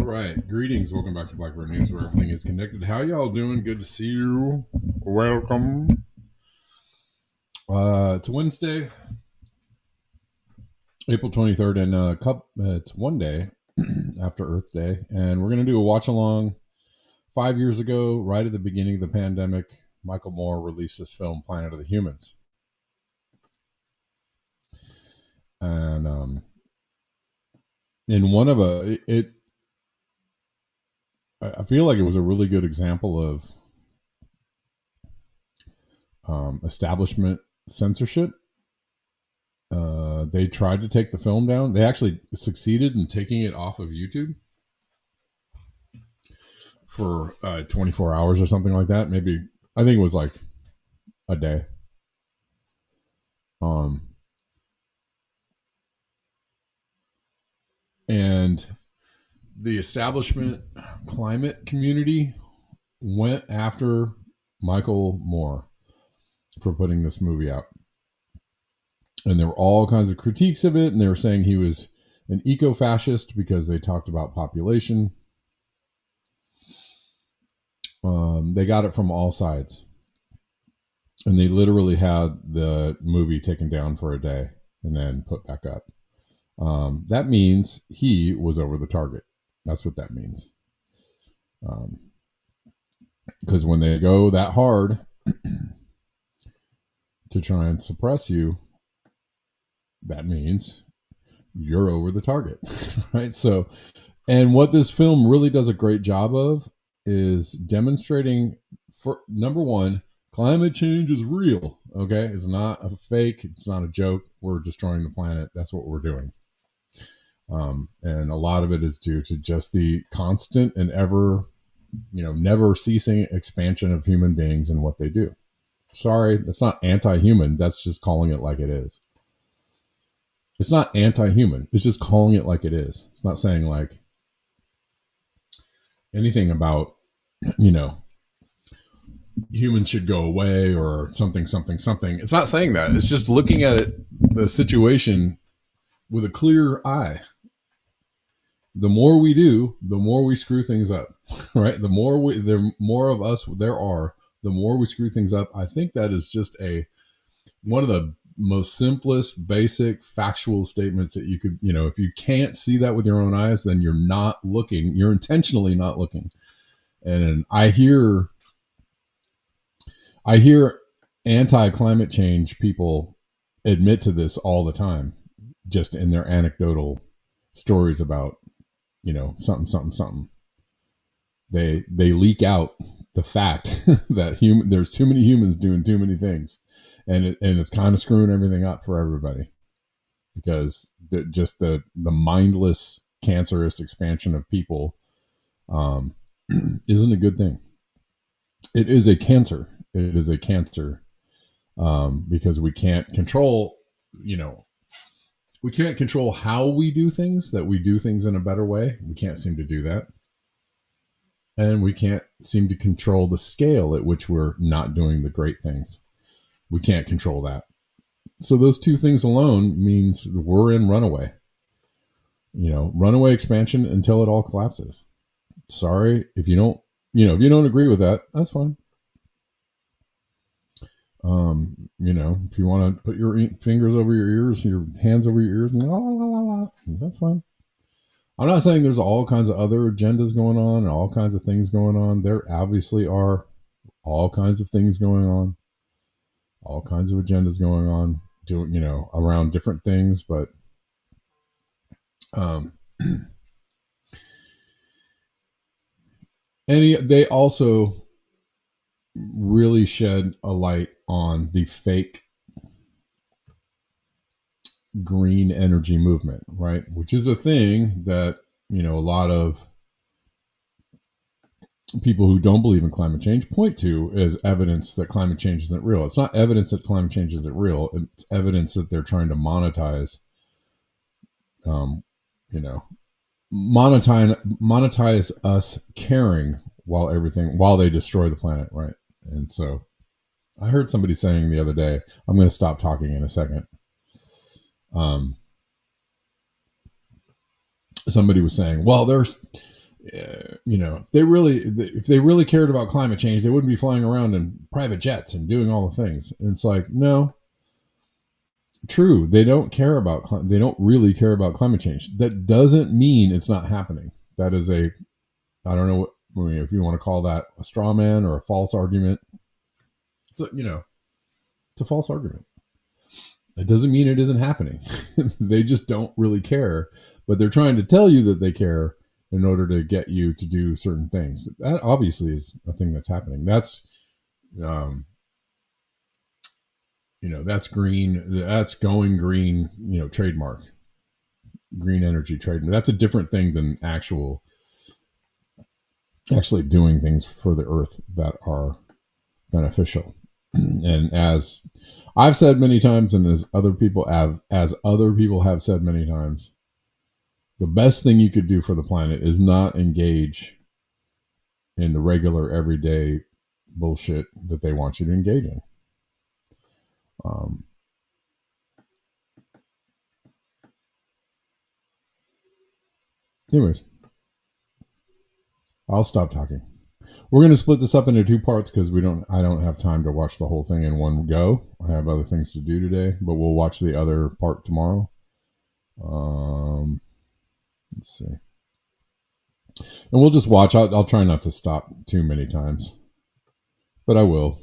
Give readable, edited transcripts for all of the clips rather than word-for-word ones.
right. Greetings. Welcome back to Blackbird News, where everything is connected. How y'all doing? Good to see you. Welcome. It's Wednesday, April 23rd, and it's one day after Earth Day, and we're going to do a watch along. 5 years ago, right at the beginning of the pandemic, Michael Moore released this film, Planet of the Humans. And in one of I feel like it was a really good example of establishment censorship. They tried to take the film down. They actually succeeded in taking it off of YouTube for 24 hours or something like that. Maybe, I think it was like a day. And the establishment climate community went after Michael Moore for putting this movie out. And there were all kinds of critiques of it. And they were saying he was an eco-fascist because they talked about population. They got it from all sides. And they literally had the movie taken down for a day and then put back up. That means he was over the target. That's what that means. Because when they go that hard to try and suppress you, that means you're over the target, right? So, and what this film really does a great job of is demonstrating, for number one, climate change is real, okay? It's not a fake. It's not a joke. We're destroying the planet. That's what we're doing. And a lot of it is due to just the constant and never ceasing expansion of human beings and what they do. Sorry, that's not anti-human. That's just calling it like it is. It's not anti-human. It's just calling it like it is. It's not saying like anything about, humans should go away or something, something, something. It's not saying that. It's just looking at it, the situation with a clear eye. The more we do, the more we screw things up, right? The more of us there are, the more we screw things up. I think that is just one of the most simplest, basic, factual statements that you could, if you can't see that with your own eyes, then you're not looking. You're intentionally not looking. And I hear anti-climate change people admit to this all the time, just in their anecdotal stories about, something, something, something. They leak out the fact that there's too many humans doing too many things, and it's kind of screwing everything up for everybody, because the mindless, cancerous expansion of people isn't a good thing. It is a cancer. It is a cancer, because we can't control, we can't control how we do things. That we do things in a better way. We can't seem to do that. And we can't seem to control the scale at which we're not doing the great things. We can't control that. So those two things alone means we're in runaway. Runaway expansion until it all collapses. Sorry if you don't, if you don't agree with that, that's fine. If you want to put your fingers over your ears, your hands over your ears, that's fine. I'm not saying there's all kinds of other agendas going on and all kinds of things going on. There obviously are all kinds of things going on, all kinds of agendas going on, around different things. But they also really shed a light on the fake green energy movement, right? Which is a thing that, a lot of people who don't believe in climate change point to as evidence that climate change isn't real. It's not evidence that climate change isn't real. It's evidence that they're trying to monetize, monetize us caring while they destroy the planet, right? And so I heard somebody saying the other day, I'm going to stop talking in a second. Somebody was saying, well, there's, if they really cared about climate change, they wouldn't be flying around in private jets and doing all the things. And it's like, no, true. They don't really care about climate change. That doesn't mean it's not happening. That is I don't know if you want to call that a straw man or a false argument. It's a false argument. It doesn't mean it isn't happening. They just don't really care, but they're trying to tell you that they care in order to get you to do certain things. That obviously is a thing that's happening. That's, that's green. That's going green, trademark, green energy trademark. That's a different thing than actually doing things for the earth that are beneficial. And as I've said many times, and as other people have said many times, the best thing you could do for the planet is not engage in the regular, everyday bullshit that they want you to engage in. Anyways, I'll stop talking. We're going to split this up into two parts because I don't have time to watch the whole thing in one go. I have other things to do today, but we'll watch the other part tomorrow. Let's see. And we'll just watch. I'll try not to stop too many times, but I will.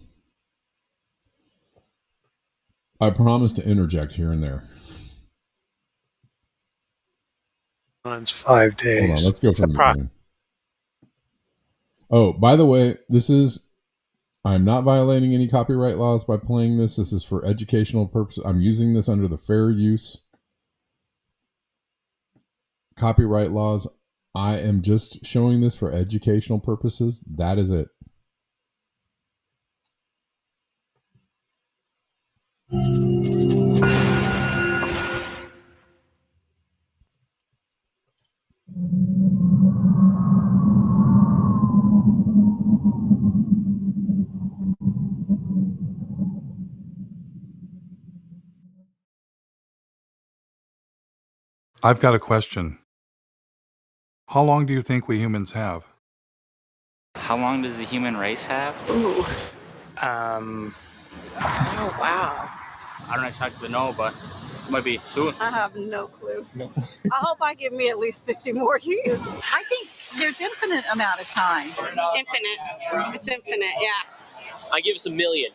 I promise to interject here and there. 5 days. Hold on, let's go from the beginning. Oh, by the way, I'm not violating any copyright laws by playing this. This is for educational purposes. I'm using this under the fair use copyright laws. I am just showing this for educational purposes. That is it. I've got a question. How long do you think we humans have? How long does the human race have? Ooh. Oh, wow. I don't exactly know, but it might be soon. I have no clue. No. I hope I give me at least 50 more years. I think there's infinite amount of time. Infinite. It's infinite, yeah. I give us a million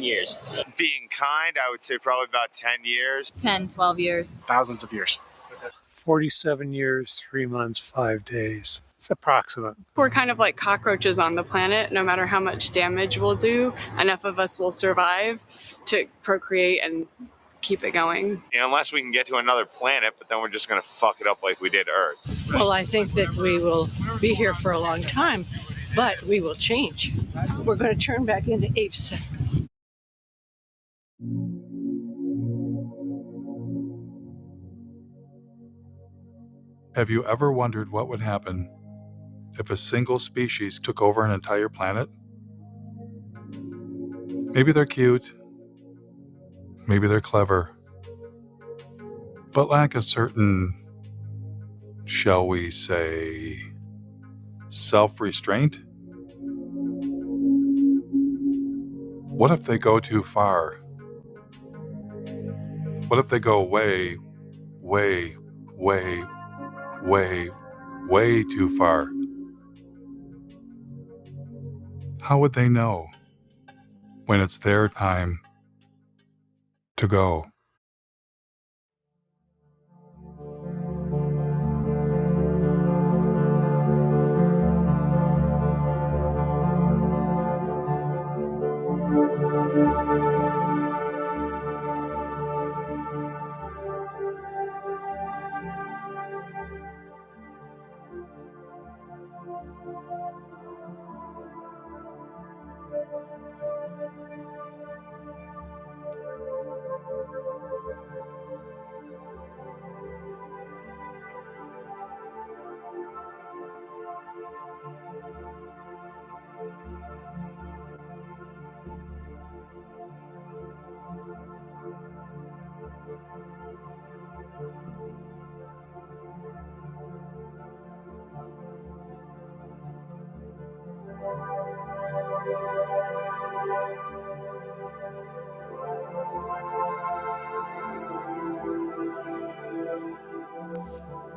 years. Being kind, I would say probably about 10 years. 10, 12 years. Thousands of years. 47 years, 3 months, 5 days. It's approximate. We're kind of like cockroaches on the planet. No matter how much damage we'll do, enough of us will survive to procreate and keep it going. Unless we can get to another planet, but then we're just going to fuck it up like we did Earth. Well, I think that we will be here for a long time, but we will change. We're going to turn back into apes. Have you ever wondered what would happen if a single species took over an entire planet? Maybe they're cute, maybe they're clever, but lack a certain, shall we say, self-restraint? What if they go too far? What if they go way, way, way, way, way too far? How would they know when it's their time to go?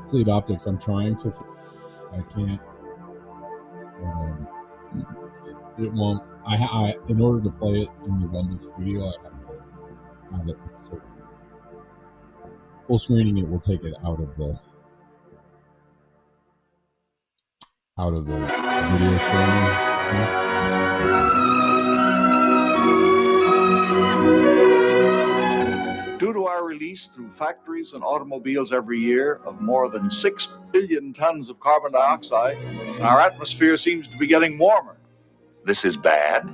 Sleep optics. I'm trying to. I can't. It won't. I in order to play it in the Windows Studio, I have to have it so full screening. It will take it out of the video streaming. Due to our release through factories and automobiles every year of more than 6 billion tons of carbon dioxide, our atmosphere seems to be getting warmer. This is bad?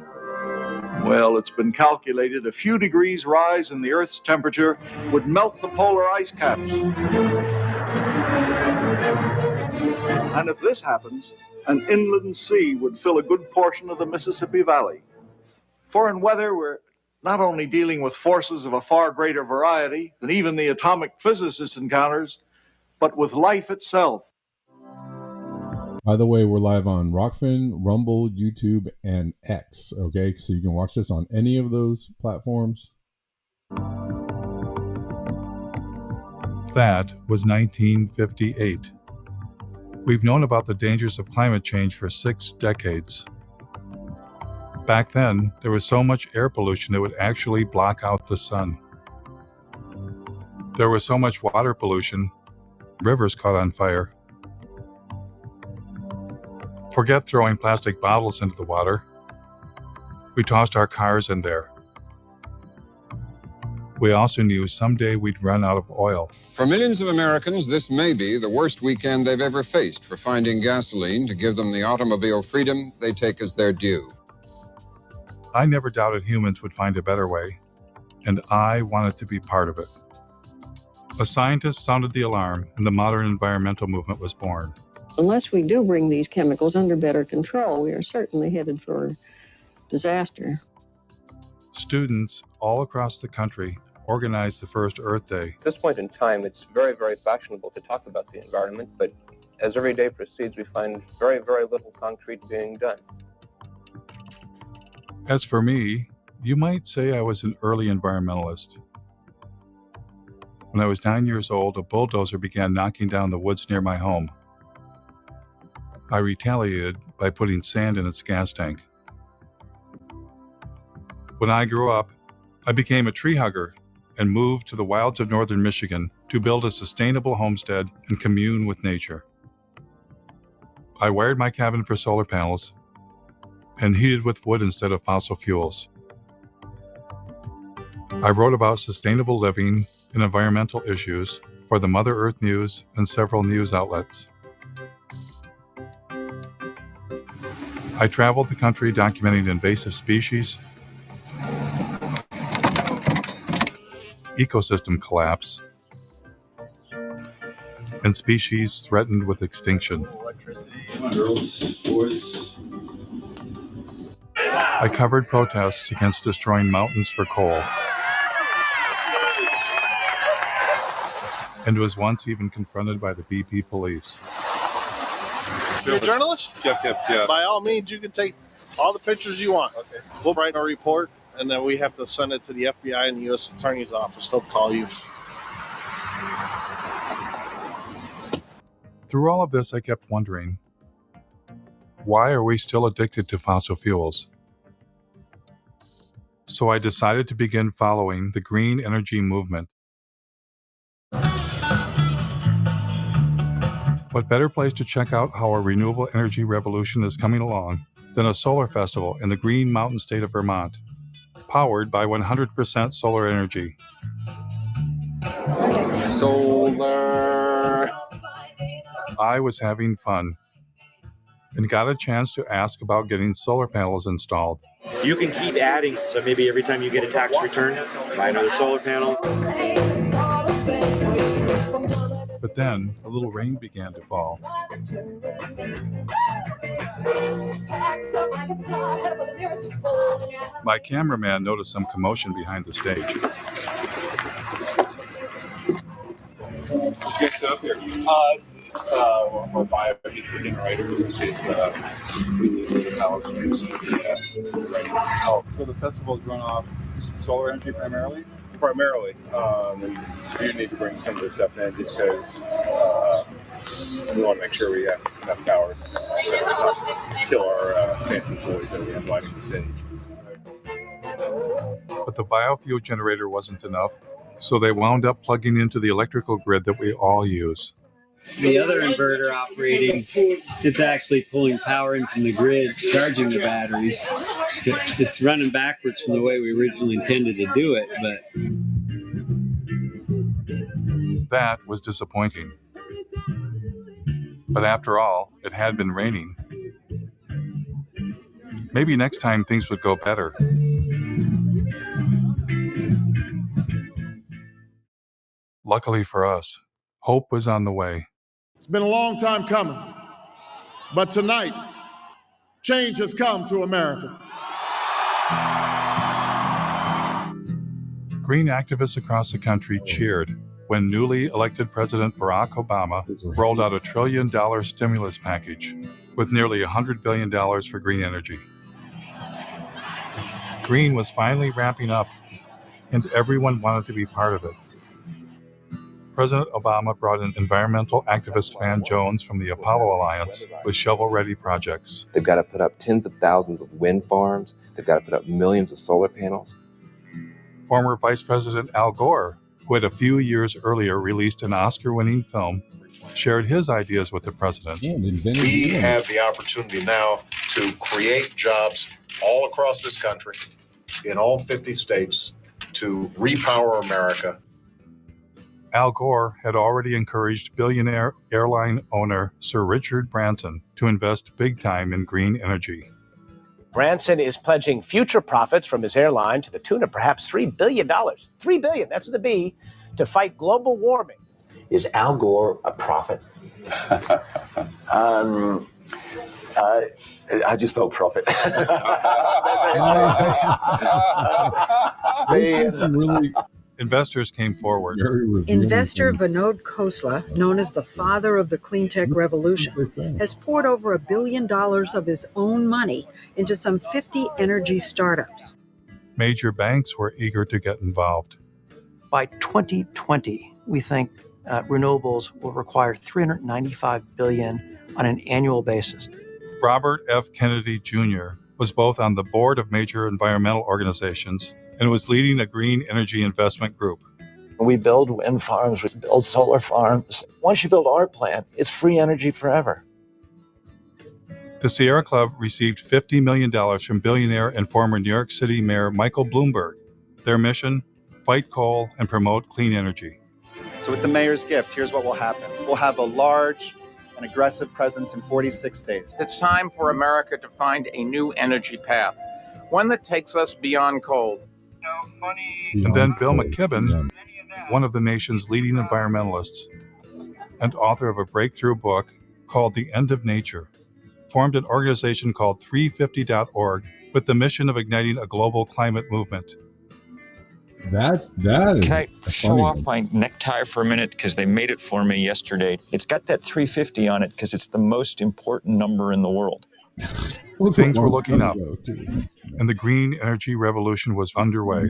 Well, it's been calculated a few degrees rise in the Earth's temperature would melt the polar ice caps. And if this happens, an inland sea would fill a good portion of the Mississippi Valley. For in weather, we're not only dealing with forces of a far greater variety than even the atomic physicist encounters, but with life itself. By the way, we're live on Rockfin, Rumble, YouTube, and X. Okay, so you can watch this on any of those platforms. That was 1958. We've known about the dangers of climate change for 6 decades. Back then, there was so much air pollution that would actually block out the sun. There was so much water pollution, rivers caught on fire. Forget throwing plastic bottles into the water. We tossed our cars in there. We also knew someday we'd run out of oil. For millions of Americans, this may be the worst weekend they've ever faced for finding gasoline to give them the automobile freedom they take as their due. I never doubted humans would find a better way, and I wanted to be part of it. A scientist sounded the alarm, and the modern environmental movement was born. Unless we do bring these chemicals under better control, we are certainly headed for disaster. Students all across the country organized the first Earth Day. At this point in time, it's very, very fashionable to talk about the environment, but as every day proceeds, we find very, very little concrete being done. As for me, you might say I was an early environmentalist. When I was 9 years old, a bulldozer began knocking down the woods near my home. I retaliated by putting sand in its gas tank. When I grew up, I became a tree hugger and moved to the wilds of northern Michigan to build a sustainable homestead and commune with nature. I wired my cabin for solar panels and heated with wood instead of fossil fuels. I wrote about sustainable living and environmental issues for the Mother Earth News and several news outlets. I traveled the country documenting invasive species, ecosystem collapse, and species threatened with extinction. I covered protests against destroying mountains for coal, and was once even confronted by the BP police. You're a journalist? Yeah. By all means, you can take all the pictures you want. Okay. We'll write a report, and then we have to send it to the FBI and the U.S. Attorney's Office. They'll call you. Through all of this, I kept wondering, why are we still addicted to fossil fuels? So I decided to begin following the green energy movement. What better place to check out how a renewable energy revolution is coming along than a solar festival in the Green Mountain state of Vermont, powered by 100% solar energy. Solar. I was having fun and got a chance to ask about getting solar panels installed. You can keep adding, so maybe every time you get a tax return, buy another solar panel. But then a little rain began to fall. My cameraman noticed some commotion behind the stage. We'll buy a piece of generators in case we lose the power. Oh, so the festival's run off solar energy primarily? Primarily. You need to bring some of this stuff in just because we want to make sure we have enough power to not kill our fancy toys that we have lighting the stage. But the biofuel generator wasn't enough, so they wound up plugging into the electrical grid that we all use. The other inverter operating, it's actually pulling power in from the grid, charging the batteries. It's running backwards from the way we originally intended to do it, but that was disappointing. But after all, it had been raining. Maybe next time things would go better. Luckily for us, hope was on the way. It's been a long time coming, but tonight, change has come to America. Green activists across the country cheered when newly elected President Barack Obama rolled out $1 trillion stimulus package with nearly $100 billion for green energy. Green was finally ramping up, and everyone wanted to be part of it. President Obama brought in environmental activist Van Jones from the Apollo Alliance with shovel-ready projects. They've got to put up tens of thousands of wind farms. They've got to put up millions of solar panels. Former Vice President Al Gore, who had a few years earlier released an Oscar-winning film, shared his ideas with the president. We have the opportunity now to create jobs all across this country, in all 50 states, to repower America. Al Gore had already encouraged billionaire airline owner Sir Richard Branson to invest big time in green energy. Branson is pledging future profits from his airline to the tune of perhaps $3 billion. $3 billion, that's with a B, to fight global warming. Is Al Gore a prophet? I just spelled profit. investors came forward. Investor Vinod Khosla, known as the father of the clean tech revolution, has poured over $1 billion of his own money into some 50 energy startups. Major banks were eager to get involved. By 2020, we think renewables will require $395 billion on an annual basis. Robert F. Kennedy Jr. was both on the board of major environmental organizations and was leading a green energy investment group. We build wind farms, we build solar farms. Once you build our plant, it's free energy forever. The Sierra Club received $50 million from billionaire and former New York City Mayor Michael Bloomberg. Their mission? Fight coal and promote clean energy. So with the mayor's gift, here's what will happen. We'll have a large and aggressive presence in 46 states. It's time for America to find a new energy path, one that takes us beyond coal. And then Bill McKibben, one of the nation's leading environmentalists and author of a breakthrough book called The End of Nature, formed an organization called 350.org with the mission of igniting a global climate movement. That is. Can I show off my necktie for a minute? Because they made it for me yesterday. It's got that 350 on it because it's the most important number in the world. Things were looking up, and the green energy revolution was underway.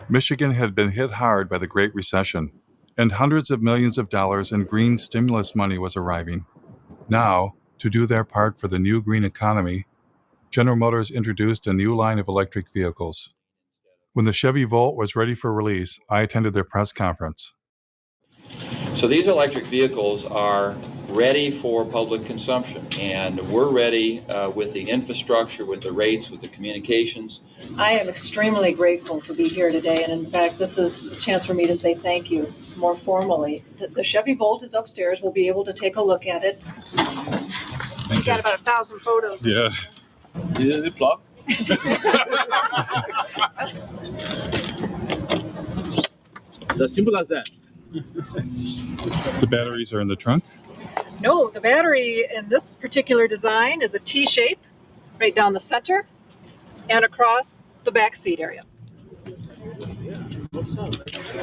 Michigan had been hit hard by the Great Recession, and hundreds of millions of dollars in green stimulus money was arriving. Now, to do their part for the new green economy, General Motors introduced a new line of electric vehicles. When the Chevy Volt was ready for release, I attended their press conference. So these electric vehicles are ready for public consumption, and we're ready with the infrastructure, with the rates, with the communications. I am extremely grateful to be here today, and in fact, this is a chance for me to say thank you more formally. The Chevy Volt is upstairs. We'll be able to take a look at it. You got about 1,000 photos. Yeah. Is it plugged? It's as simple as that. The batteries are in the trunk? No, the battery in this particular design is a T-shape right down the center and across the back seat area. Because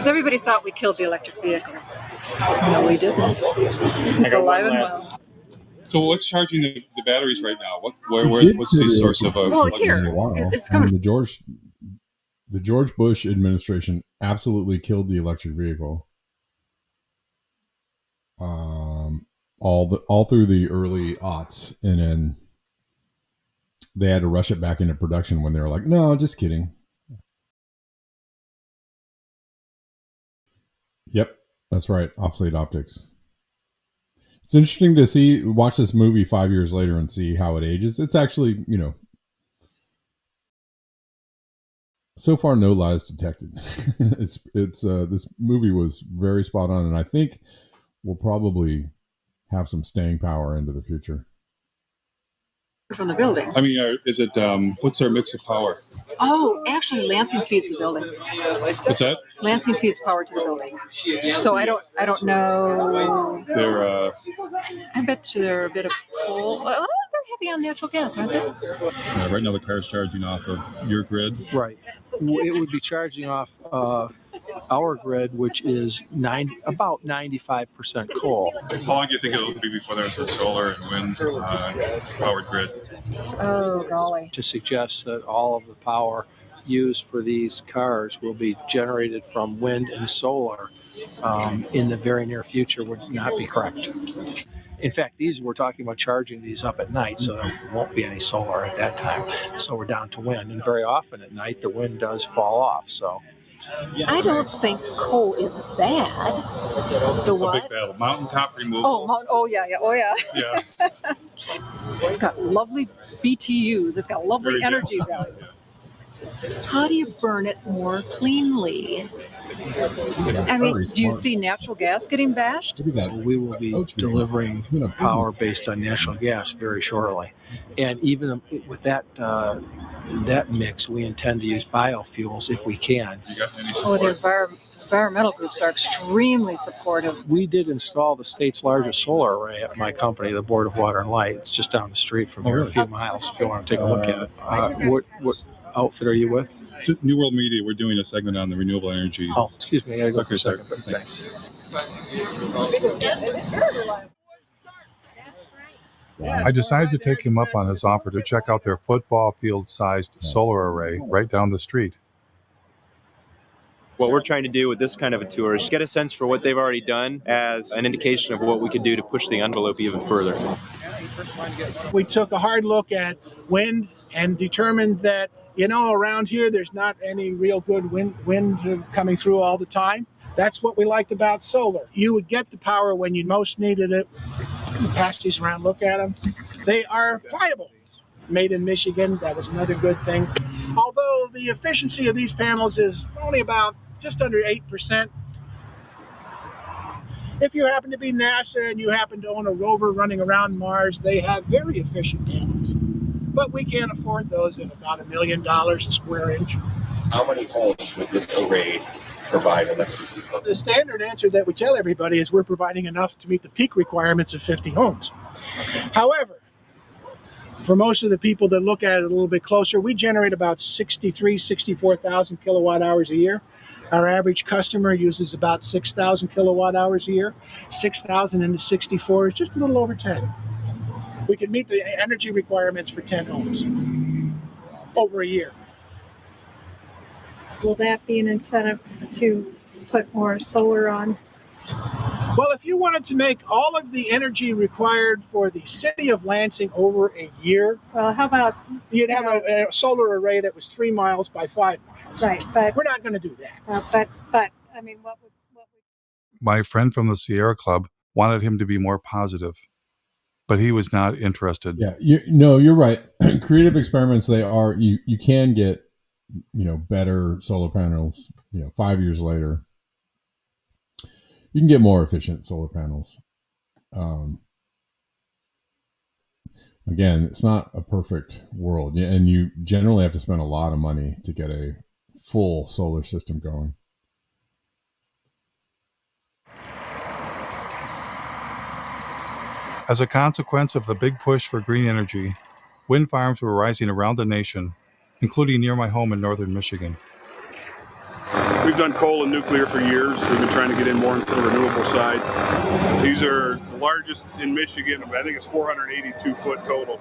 everybody thought we killed the electric vehicle. No, we didn't. It's alive and well. So what's charging the batteries right now? What's the source of a... Well, here, it's coming. The George Bush administration absolutely killed the electric vehicle. All through the early aughts, and then they had to rush it back into production when they were like, no, just kidding. Yep, that's right. Obsolete optics. It's interesting to watch this movie 5 years later and see how it ages. It's actually, so far no lies detected. It's this movie was very spot on, and I think will probably have some staying power into the future. From the building. I mean, is it, what's their mix of power? Oh, actually, Lansing feeds the building. What's that? Lansing feeds power to the building. So I don't know. They're, I bet you they're a bit of coal. Well, they're heavy on natural gas, aren't they? Yeah, right now the car's charging off of your grid. Right. It would be charging off our grid, which is about 95% coal. How long do you think it'll be before there's a solar and wind powered grid? Oh, golly. To suggest that all of the power used for these cars will be generated from wind and solar in the very near future would not be correct. In fact, we're talking about charging these up at night, so there won't be any solar at that time. So we're down to wind, and very often at night the wind does fall off. So I don't think coal is bad. The what? A big battle. Mountaintop removal. Oh yeah. Yeah. It's got lovely BTUs. It's got lovely energy value. How do you burn it more cleanly? I mean, do you see natural gas getting bashed? We will be delivering power based on natural gas very shortly. And even with that mix, we intend to use biofuels if we can. The environmental groups are extremely supportive. We did install the state's largest solar array at my company, the Board of Water and Light. It's just down the street from here, a few miles, if you want to take a look at it. outfit are you with? New World Media, we're doing a segment on the renewable energy. Oh, excuse me, I gotta go for a sorry. second, but thanks. I decided to take him up on his offer to check out their football field-sized solar array right down the street. What we're trying to do with this kind of a tour is get a sense for what they've already done as an indication of what we could do to push the envelope even further. We took a hard look at wind and determined that, around here there's not any real good wind coming through all the time. That's what we liked about solar. You would get the power when you most needed it. Pass these around, look at them. They are pliable. Made in Michigan, that was another good thing. Although the efficiency of these panels is only about just under 8%. If you happen to be NASA and you happen to own a rover running around Mars, they have very efficient panels. But we can't afford those at about $1 million a square inch. How many homes would this array provide electricity? The standard answer that we tell everybody is we're providing enough to meet the peak requirements of 50 homes. However, for most of the people that look at it a little bit closer, we generate about 64,000 kilowatt hours a year. Our average customer uses about 6,000 kilowatt hours a year. 6,000 into 64 is just a little over 10. We can meet the energy requirements for 10 homes over a year. Will that be an incentive to put more solar on? Well, if you wanted to make all of the energy required for the city of Lansing over a year, well, how about you'd have a solar array that was 3 miles by 5 miles. Right, but we're not going to do that. But I mean, what would My friend from the Sierra Club wanted him to be more positive, but he was not interested. Yeah, you're right. Creative experiments, they are. You can get better solar panels. 5 years later, you can get more efficient solar panels. Again, it's not a perfect world, and you generally have to spend a lot of money to get a full solar system going. As a consequence of the big push for green energy, wind farms were rising around the nation, including near my home in northern Michigan. We've done coal and nuclear for years. We've been trying to get in more into the renewable side. These are the largest in Michigan. I think it's 482 foot total.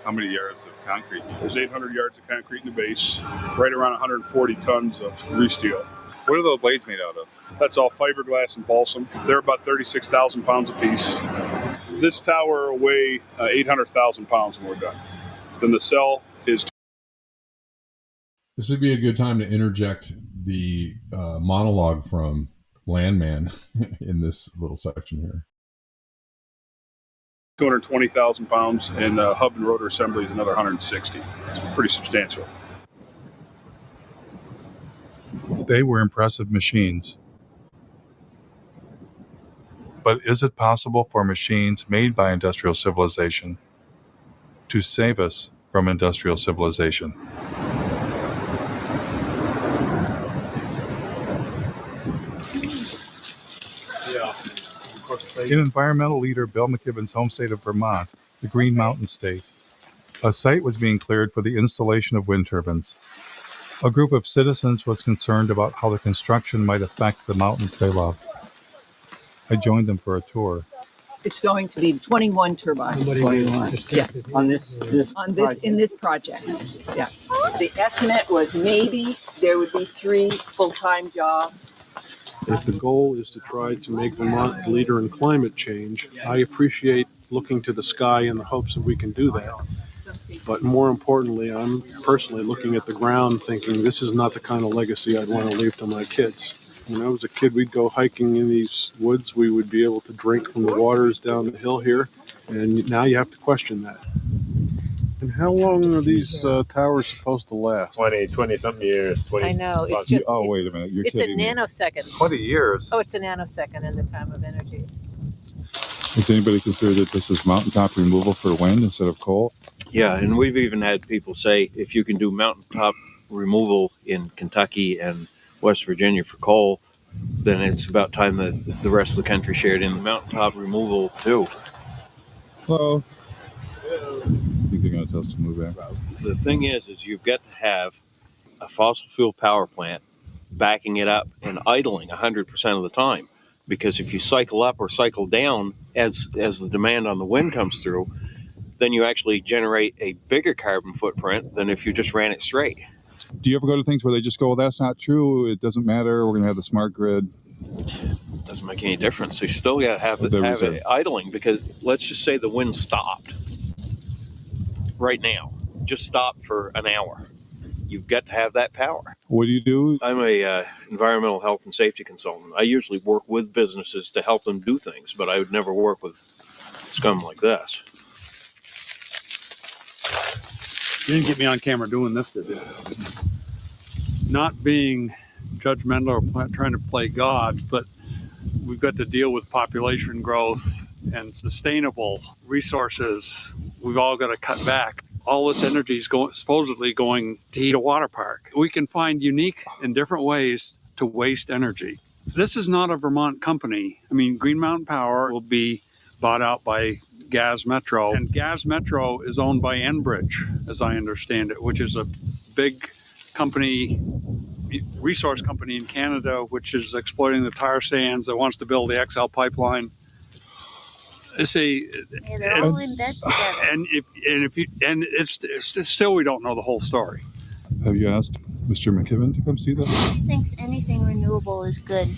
How many yards of concrete? There's 800 yards of concrete in the base, right around 140 tons of resteel. What are those blades made out of? That's all fiberglass and balsam. They're about 36,000 pounds apiece. This tower will weigh 800,000 pounds when we're done. Then the cell is... This would be a good time to interject the monologue from Landman in this little section here. 220,000 pounds, and hub and rotor assembly is another 160. It's pretty substantial. They were impressive machines. But is it possible for machines made by industrial civilization to save us from industrial civilization? In environmental leader Bill McKibben's home state of Vermont, the Green Mountain State, a site was being cleared for the installation of wind turbines. A group of citizens was concerned about how the construction might affect the mountains they love. I joined them for a tour. It's going to be 21 turbines. 21. Yeah, in this project. Yeah. The estimate was maybe there would be 3 full-time jobs. If the goal is to try to make Vermont the leader in climate change, I appreciate looking to the sky in the hopes that we can do that. But more importantly, I'm personally looking at the ground thinking this is not the kind of legacy I'd want to leave to my kids. When I was a kid, we'd go hiking in these woods. We would be able to drink from the waters down the hill here. And now you have to question that. And how long are these towers supposed to last? 20-something years. 20. I know. It's just. Oh, wait a minute. You're it's kidding a me. nanosecond. 20 years? Oh, it's a nanosecond in the time of energy. Does anybody consider that this is mountaintop removal for wind instead of coal? Yeah, and we've even had people say if you can do mountaintop removal in Kentucky and West Virginia for coal, then it's about time that the rest of the country shared in the mountaintop removal too. Well, I think they're going to tell us to move back. The thing is you've got to have a fossil fuel power plant, backing it up and idling 100% of the time. Because if you cycle up or cycle down as the demand on the wind comes through, then you actually generate a bigger carbon footprint than if you just ran it straight. Do you ever go to things where they just go, well, that's not true, it doesn't matter, we're going to have the smart grid? Doesn't make any difference. You still got to have it idling, because let's just say the wind stopped right now, just stopped for an hour. You've got to have that power. What do you do? I'm a environmental health and safety consultant. I usually work with businesses to help them do things, but I would never work with scum like this. You didn't get me on camera doing this, did you? Not being judgmental or trying to play God, but we've got to deal with population growth and sustainable resources. We've all got to cut back. All this energy is supposedly going to heat a water park. We can find unique and different ways to waste energy. This is not a Vermont company. I mean, Green Mountain Power will be bought out by Gas Metro, and Gas Metro is owned by Enbridge, as I understand it, which is a big company, resource company in Canada, which is exploiting the tar sands, that wants to build the XL pipeline. They're all in bed together. It's still, we don't know the whole story. Have you asked Mr. McKibben to come see that? He thinks anything renewable is good.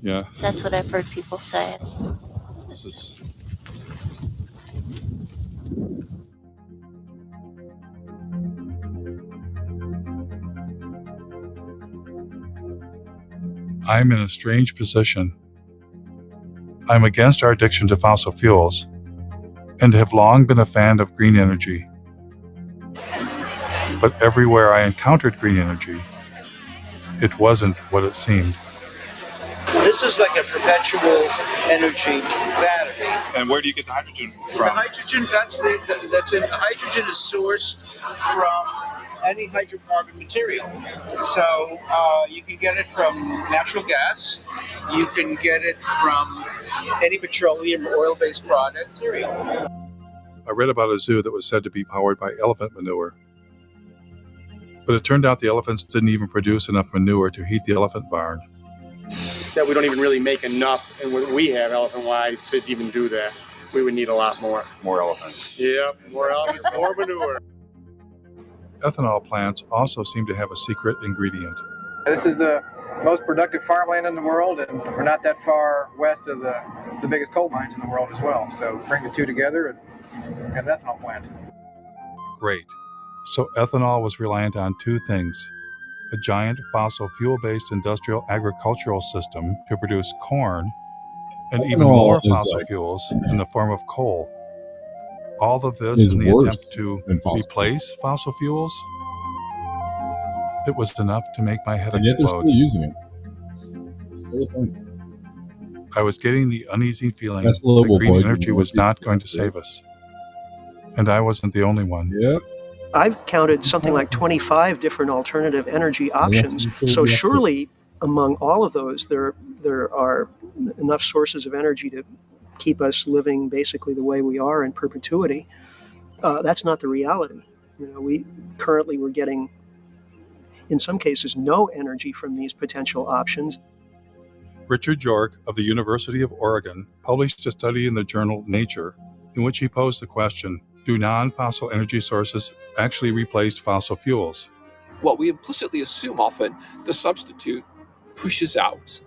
Yeah. So that's what I've heard people say. This is... I'm in a strange position. I'm against our addiction to fossil fuels and have long been a fan of green energy. But everywhere I encountered green energy, it wasn't what it seemed. This is like a perpetual energy battery. And where do you get the hydrogen from? The hydrogen, hydrogen is sourced from any hydrocarbon material. So you can get it from natural gas, you can get it from any petroleum or oil-based product. I read about a zoo that was said to be powered by elephant manure. But it turned out the elephants didn't even produce enough manure to heat the elephant barn. That we don't even really make enough, and what we have elephant-wise, to even do that. We would need a lot more. More elephants. Yep, more elephants, more manure. Ethanol plants also seem to have a secret ingredient. This is the most productive farmland in the world, and we're not that far west of the biggest coal mines in the world as well. So bring the two together and get an ethanol plant. Great. So ethanol was reliant on two things: a giant fossil fuel-based industrial agricultural system to produce corn, and even more fossil fuels in the form of coal. All of this in the attempt to replace fossil fuels? It was enough to make my head explode. They're still using it. It's still a thing. I was getting the uneasy feeling that green energy was not going to save us. And I wasn't the only one. Yep. I've counted something like 25 different alternative energy options. So surely among all of those, there are enough sources of energy to keep us living basically the way we are in perpetuity. That's not the reality. We're getting, in some cases, no energy from these potential options. Richard York of the University of Oregon published a study in the journal Nature in which he posed the question, do non-fossil energy sources actually replace fossil fuels? Well, we implicitly assume often the substitute pushes out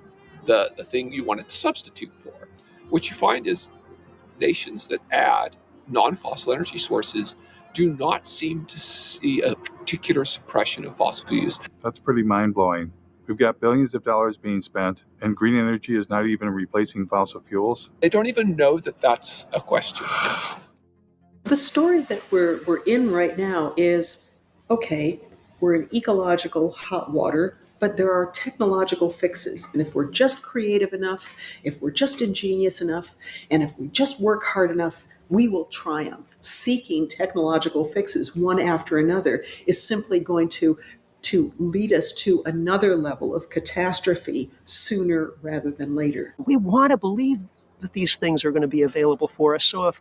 the thing you want it to substitute for. What you find is nations that add non-fossil energy sources do not seem to see a particular suppression of fossil fuel use. That's pretty mind-blowing. We've got billions of dollars being spent, and green energy is not even replacing fossil fuels. They don't even know that that's a question. Yes. The story that we're in right now is, okay, we're in ecological hot water, but there are technological fixes. And if we're just creative enough, if we're just ingenious enough, and if we just work hard enough, we will triumph. Seeking technological fixes one after another is simply going to lead us to another level of catastrophe sooner rather than later. We want to believe that these things are going to be available for us. So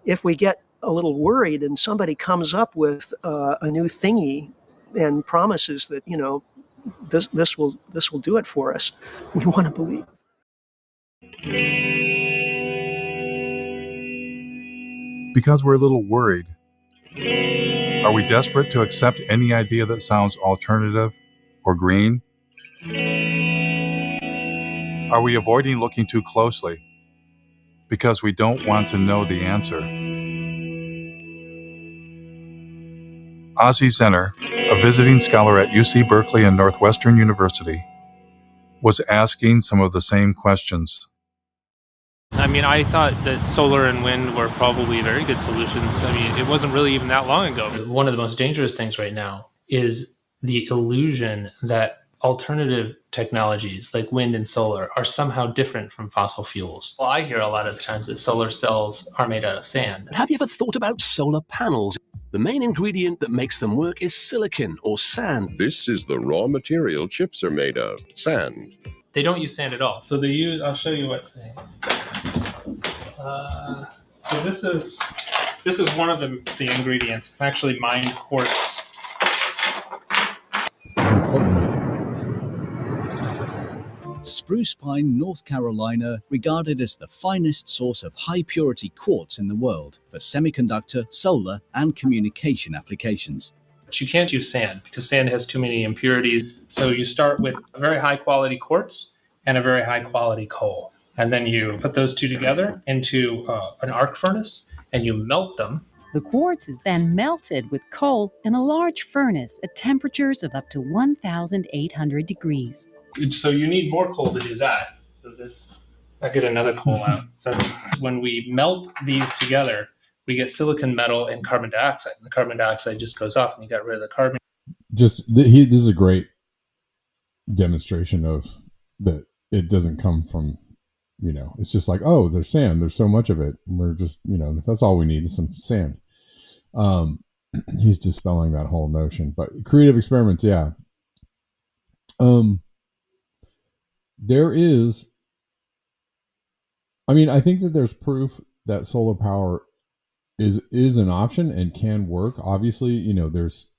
if we get a little worried and somebody comes up with a new thingy and promises that, this will do it for us. We want to believe. Because we're a little worried. Are we desperate to accept any idea that sounds alternative or green? Are we avoiding looking too closely because we don't want to know the answer? Ozzie Zenner, a visiting scholar at UC Berkeley and Northwestern University, was asking some of the same questions. I mean, I thought that solar and wind were probably very good solutions. I mean, it wasn't really even that long ago. One of the most dangerous things right now is the illusion that alternative technologies like wind and solar are somehow different from fossil fuels. Well, I hear a lot of times that solar cells are made out of sand. Have you ever thought about solar panels? The main ingredient that makes them work is silicon or sand. This is the raw material chips are made of, sand. They don't use sand at all. So they use, I'll show you what. So this is one of the ingredients. It's actually mined quartz. Spruce Pine, North Carolina, regarded as the finest source of high-purity quartz in the world for semiconductor, solar, and communication applications. But you can't use sand because sand has too many impurities. So you start with a very high-quality quartz and a very high-quality coal. And then you put those two together into an arc furnace and you melt them. The quartz is then melted with coal in a large furnace at temperatures of up to 1,800 degrees. So you need more coal to do that. So I get another coal out. So that's when we melt these together, we get silicon metal and carbon dioxide. And the carbon dioxide just goes off and you got rid of the carbon. This is a great demonstration of that it doesn't come from, it's just like, oh, there's sand. There's so much of it. We're just, that's all we need is some sand. He's dispelling that whole notion. But creative experiments, yeah. There is, I think that there's proof that solar power is an option and can work. Obviously, there's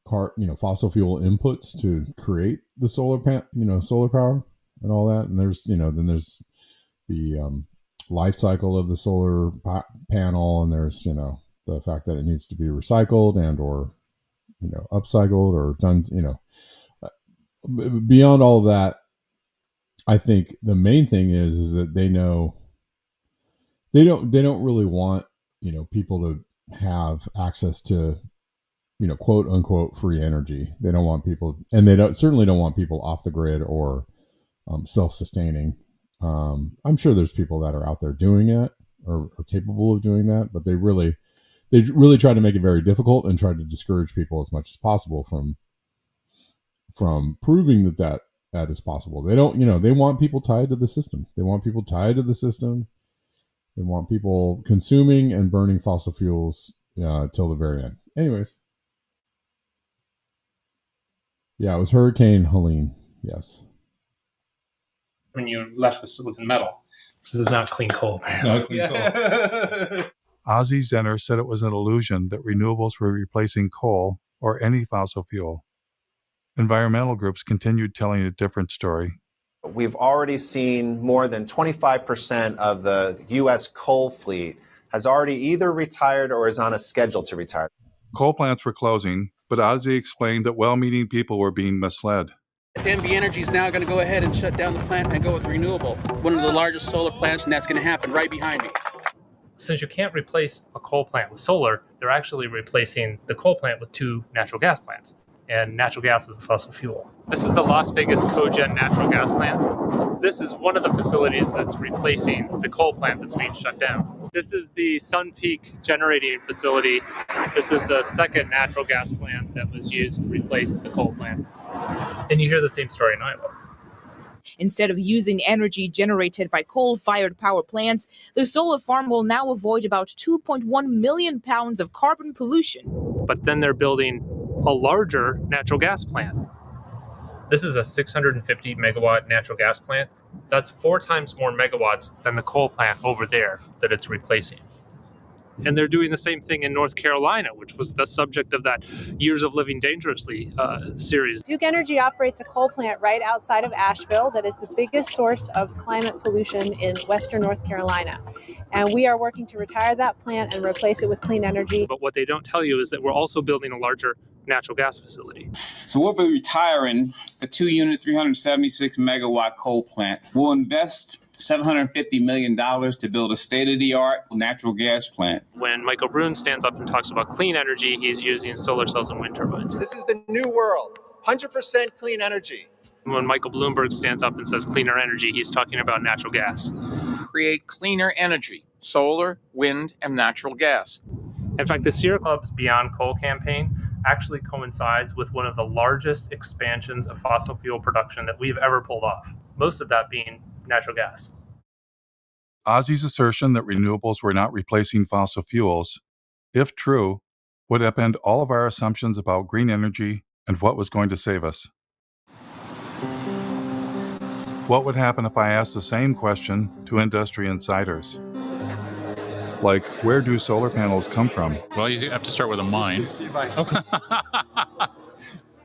fossil fuel inputs to create the solar power and all that. And there's, then there's the life cycle of the solar panel, and there's, the fact that it needs to be recycled and or, upcycled or done, beyond all of that. I think the main thing is that they know they don't really want, people to have access to, quote unquote free energy. They don't want people, and they certainly don't want people off the grid or self-sustaining. I'm sure there's people that are out there doing it or capable of doing that, but they really try to make it very difficult and try to discourage people as much as possible from proving that is possible. They don't, they want people tied to the system. They want people consuming and burning fossil fuels till the very end. Anyways. Yeah, it was Hurricane Helene. Yes. When you're left with silicon metal. This is not clean coal. Not clean coal. Ozzie Zenner said it was an illusion that renewables were replacing coal or any fossil fuel. Environmental groups continued telling a different story. We've already seen more than 25% of the U.S. coal fleet has already either retired or is on a schedule to retire. Coal plants were closing, but Ozzie explained that well-meaning people were being misled. NV Energy is now going to go ahead and shut down the plant and go with renewable. One of the largest solar plants, and that's going to happen right behind me. Since you can't replace a coal plant with solar, they're actually replacing the coal plant with 2 natural gas plants. And natural gas is a fossil fuel. This is the Las Vegas cogen natural gas plant. This is one of the facilities that's replacing the coal plant that's being shut down. This is the Sun Peak generating facility. This is the second natural gas plant that was used to replace the coal plant. And you hear the same story in Iowa. Instead of using energy generated by coal-fired power plants, the solar farm will now avoid about 2.1 million pounds of carbon pollution. But then they're building a larger natural gas plant. This is a 650 megawatt natural gas plant. That's 4 times more megawatts than the coal plant over there that it's replacing. And they're doing the same thing in North Carolina, which was the subject of that Years of Living Dangerously series. Duke Energy operates a coal plant right outside of Asheville that is the biggest source of climate pollution in western North Carolina. And we are working to retire that plant and replace it with clean energy. But what they don't tell you is that we're also building a larger natural gas facility. So we'll be retiring a 2-unit, 376 megawatt coal plant. We'll invest $750 million to build a state-of-the-art natural gas plant. When Michael Brune stands up and talks about clean energy, he's using solar cells and wind turbines. This is the new world, 100% clean energy. When Michael Bloomberg stands up and says cleaner energy, he's talking about natural gas. Create cleaner energy, solar, wind, and natural gas. In fact, the Sierra Club's Beyond Coal campaign actually coincides with one of the largest expansions of fossil fuel production that we've ever pulled off, most of that being natural gas. Ozzy's assertion that renewables were not replacing fossil fuels, if true, would upend all of our assumptions about green energy and what was going to save us. What would happen if I asked the same question to industry insiders? Like, where do solar panels come from? Well, you have to start with a mine.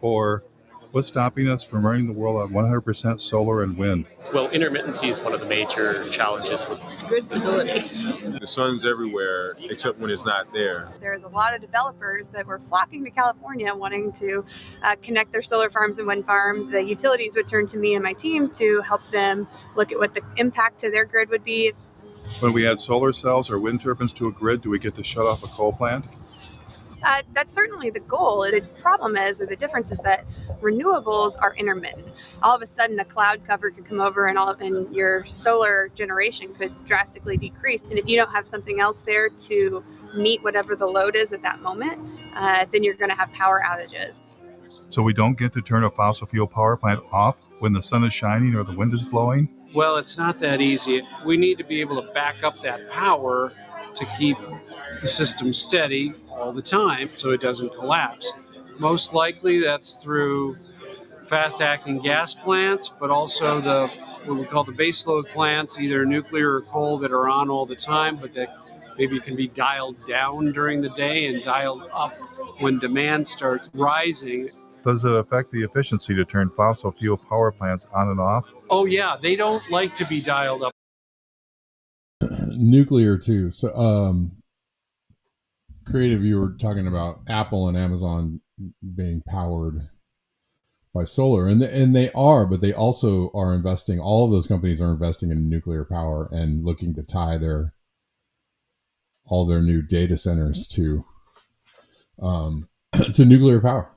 Or, what's stopping us from running the world on 100% solar and wind? Well, intermittency is one of the major challenges with grid stability. The sun's everywhere except when it's not there. There's a lot of developers that were flocking to California wanting to connect their solar farms and wind farms. The utilities would turn to me and my team to help them look at what the impact to their grid would be. When we add solar cells or wind turbines to a grid, do we get to shut off a coal plant? That's certainly the goal. The problem is, or the difference is that renewables are intermittent. All of a sudden, a cloud cover could come over and your solar generation could drastically decrease. And if you don't have something else there to meet whatever the load is at that moment, then you're going to have power outages. So we don't get to turn a fossil fuel power plant off when the sun is shining or the wind is blowing? Well, it's not that easy. We need to be able to back up that power to keep the system steady all the time so it doesn't collapse. Most likely that's through fast-acting gas plants, but also what we call the baseload plants, either nuclear or coal, that are on all the time, but that maybe can be dialed down during the day and dialed up when demand starts rising. Does it affect the efficiency to turn fossil fuel power plants on and off? Oh yeah, they don't like to be dialed up. Nuclear too. So, Creative, you were talking about Apple and Amazon being powered by solar, and they are, but they also are investing. All of those companies are investing in nuclear power and looking to tie all their new data centers to nuclear power.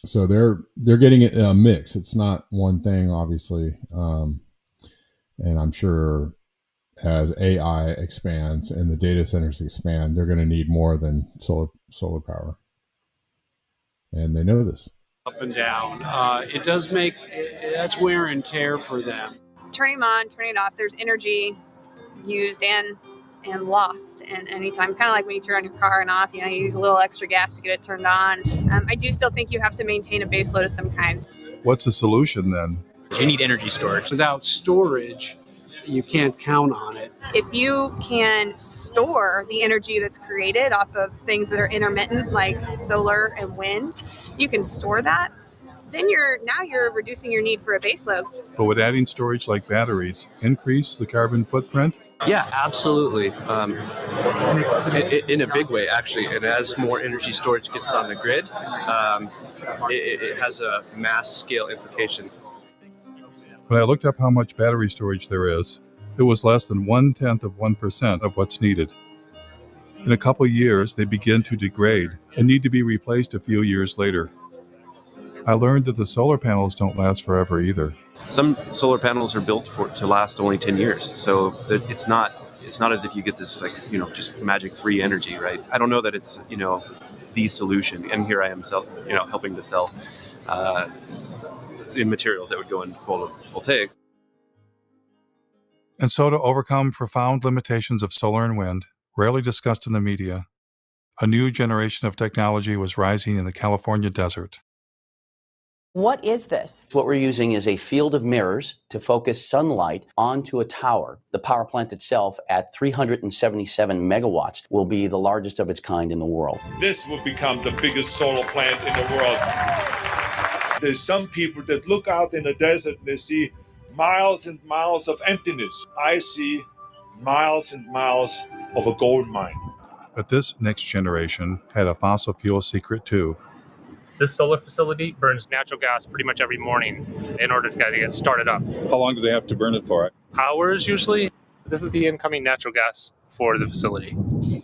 So they're getting a mix. It's not one thing, obviously, and I'm sure as AI expands and the data centers expand, they're going to need more than solar power, and they know this. Up and down. It does make that's wear and tear for them. Turning them on, turning it off, there's energy used and lost and anytime. Kind of like when you turn on your car and off, you use a little extra gas to get it turned on. I do still think you have to maintain a base load of some kinds. What's the solution then? You need energy storage. Without storage, you can't count on it. If you can store the energy that's created off of things that are intermittent, like solar and wind, you can store that, then you're reducing your need for a base load. But would adding storage like batteries increase the carbon footprint? Yeah, absolutely. In a big way, actually. And as more energy storage gets on the grid, it has a mass scale implication. When I looked up how much battery storage there is, it was less than 0.1% of what's needed. In a couple of years, they begin to degrade and need to be replaced a few years later. I learned that the solar panels don't last forever either. Some solar panels are built to last only 10 years. So it's not as if you get this just magic free energy, right? I don't know that it's, the solution. And here I am helping to sell in materials that would go into photovoltaics. And so to overcome profound limitations of solar and wind, rarely discussed in the media, a new generation of technology was rising in the California desert. What is this? What we're using is a field of mirrors to focus sunlight onto a tower. The power plant itself at 377 megawatts will be the largest of its kind in the world. This will become the biggest solar plant in the world. There's some people that look out in the desert and they see miles and miles of emptiness. I see miles and miles of a gold mine. But this next generation had a fossil fuel secret too. This solar facility burns natural gas pretty much every morning in order to get started up. How long do they have to burn it for? Hours usually. This is the incoming natural gas for the facility.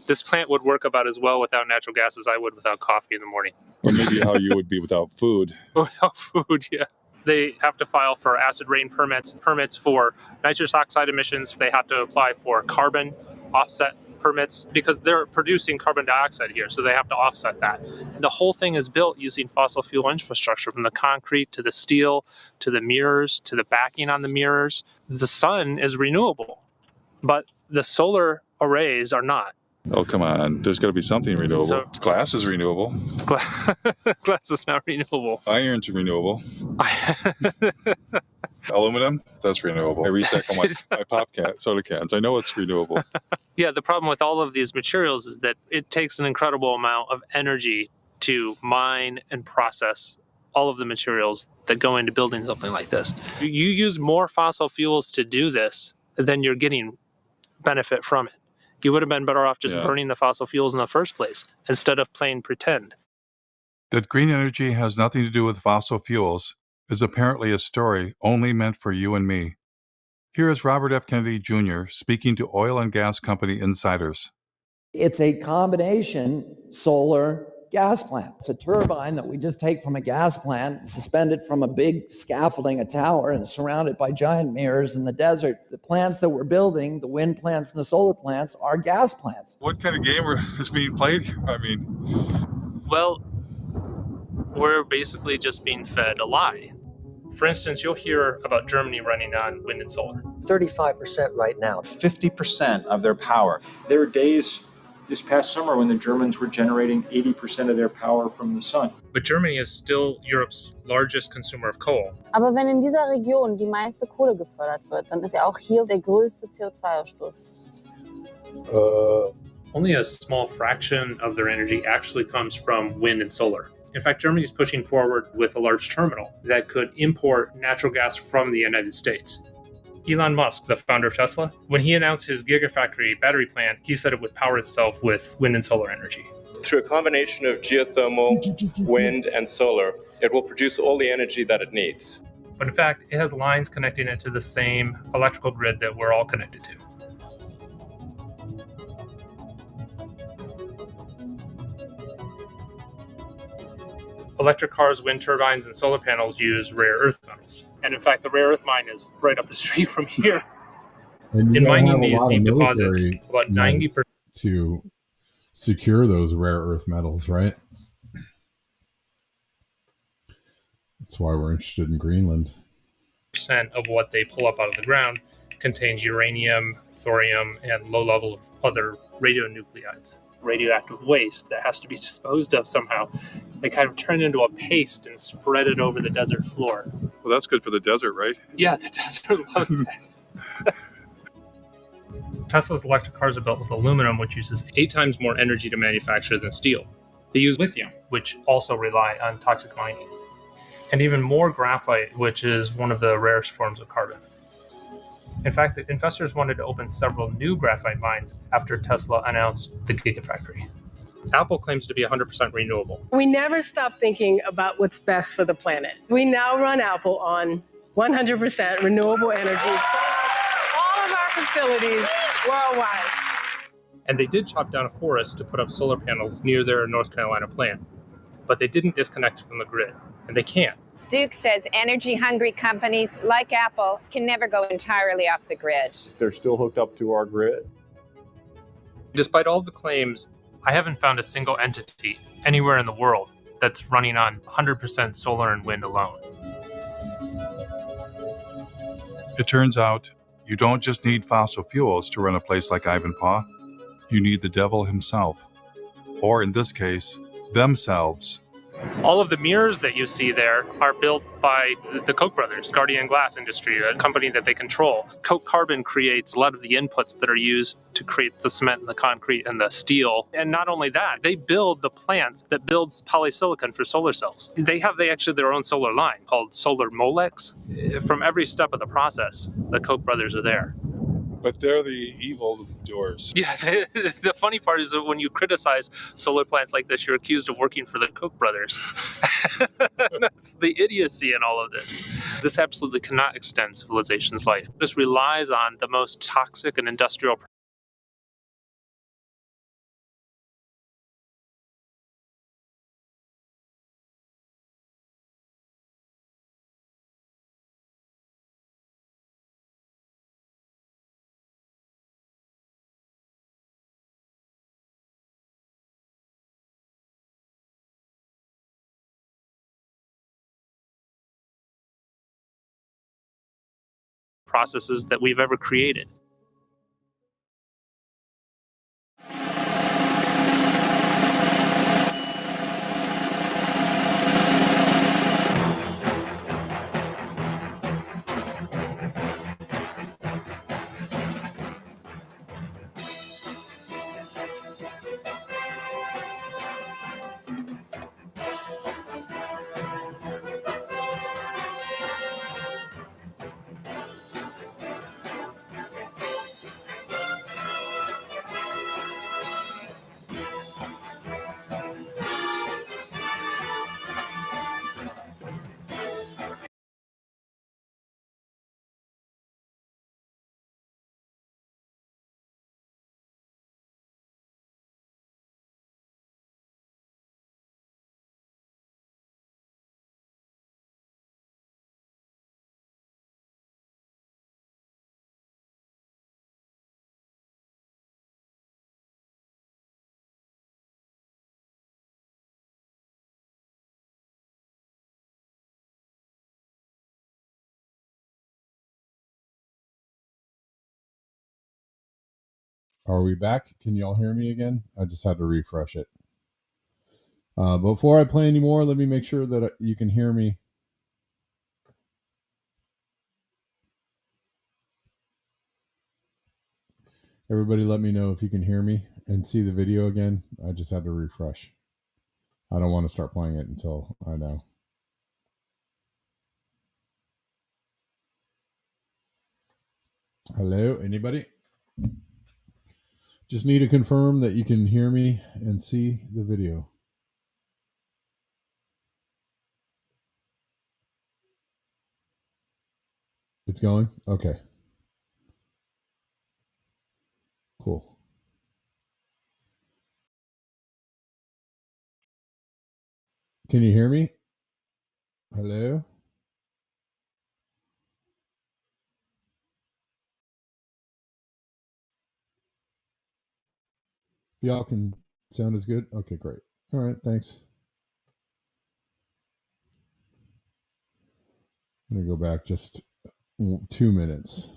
This plant would work about as well without natural gas as I would without coffee in the morning. Or maybe how you would be without food. Without food, yeah. They have to file for acid rain permits for nitrous oxide emissions. They have to apply for carbon offset permits because they're producing carbon dioxide here, so they have to offset that. The whole thing is built using fossil fuel infrastructure, from the concrete to the steel to the mirrors to the backing on the mirrors. The sun is renewable, but the solar arrays are not. Oh, come on. There's got to be something renewable. So, glass is renewable. Glass is not renewable. Iron's renewable. Aluminum, that's renewable. I recycle my pop soda cans. I know it's renewable. Yeah, the problem with all of these materials is that it takes an incredible amount of energy to mine and process all of the materials that go into building something like this. You use more fossil fuels to do this than you're getting benefit from it. You would have been better off just burning the fossil fuels in the first place instead of playing pretend. That green energy has nothing to do with fossil fuels is apparently a story only meant for you and me. Here is Robert F. Kennedy Jr. speaking to oil and gas company insiders. It's a combination solar gas plant. It's a turbine that we just take from a gas plant, suspended from a big scaffolding, a tower, and surrounded by giant mirrors in the desert. The plants that we're building, the wind plants and the solar plants, are gas plants. What kind of game is being played here? I mean... Well, we're basically just being fed a lie. For instance, you'll hear about Germany running on wind and solar. 35% right now. 50% of their power. There were days this past summer when the Germans were generating 80% of their power from the sun. But Germany is still Europe's largest consumer of coal. Aber wenn in dieser Region die meiste Kohle gefördert wird, dann ist ja auch hier der größte CO2-Ausstoß. Only a small fraction of their energy actually comes from wind and solar. In fact, Germany is pushing forward with a large terminal that could import natural gas from the United States. Elon Musk, the founder of Tesla, when he announced his Gigafactory battery plant, he said it would power itself with wind and solar energy. Through a combination of geothermal, wind, and solar, it will produce all the energy that it needs. But in fact, it has lines connecting it to the same electrical grid that we're all connected to. Electric cars, wind turbines, and solar panels use rare earth metals. And in fact, the rare earth mine is right up the street from here. In mining these deep deposits, about 90% to secure those rare earth metals, right? That's why we're interested in Greenland. of what they pull up out of the ground contains uranium, thorium, and low level of other radionuclides. Radioactive waste that has to be disposed of somehow. They kind of turn it into a paste and spread it over the desert floor. Well, that's good for the desert, right? Yeah, the desert loves that. Tesla's electric cars are built with aluminum, which uses 8 times more energy to manufacture than steel. They use lithium, which also rely on toxic mining, and even more graphite, which is one of the rarest forms of carbon. In fact, the investors wanted to open several new graphite mines after Tesla announced the Gigafactory. Apple claims to be 100% renewable. We never stop thinking about what's best for the planet. We now run Apple on 100% renewable energy for all of our facilities worldwide. And they did chop down a forest to put up solar panels near their North Carolina plant, but they didn't disconnect from the grid, and they can't. Duke says energy-hungry companies like Apple can never go entirely off the grid. They're still hooked up to our grid. Despite all the claims, I haven't found a single entity anywhere in the world that's running on 100% solar and wind alone. It turns out, you don't just need fossil fuels to run a place like Ivanpah. You need the devil himself. Or in this case, themselves. All of the mirrors that you see there are built by the Koch brothers, Guardian Glass Industry, a company that they control. Koch Carbon creates a lot of the inputs that are used to create the cement and the concrete and the steel. And not only that, they build the plants that builds polysilicon for solar cells. They actually their own solar line called Solar Molex. From every step of the process, the Koch brothers are there. But they're the evil doers. Yeah, the funny part is that when you criticize solar plants like this, you're accused of working for the Koch brothers. That's the idiocy in all of this. This absolutely cannot extend civilization's life. This relies on the most toxic and industrial processes that we've ever created. Are we back? Can y'all hear me again? I just had to refresh it. Before I play anymore, let me make sure that you can hear me. Everybody let me know if you can hear me and see the video again. I just had to refresh. I don't want to start playing it until I know. Hello, anybody? Just need to confirm that you can hear me and see the video. It's going? Okay. Cool. Can you hear me? Hello? Y'all can sound as good? Okay, great. All right, thanks. I'm going to go back just 2 minutes.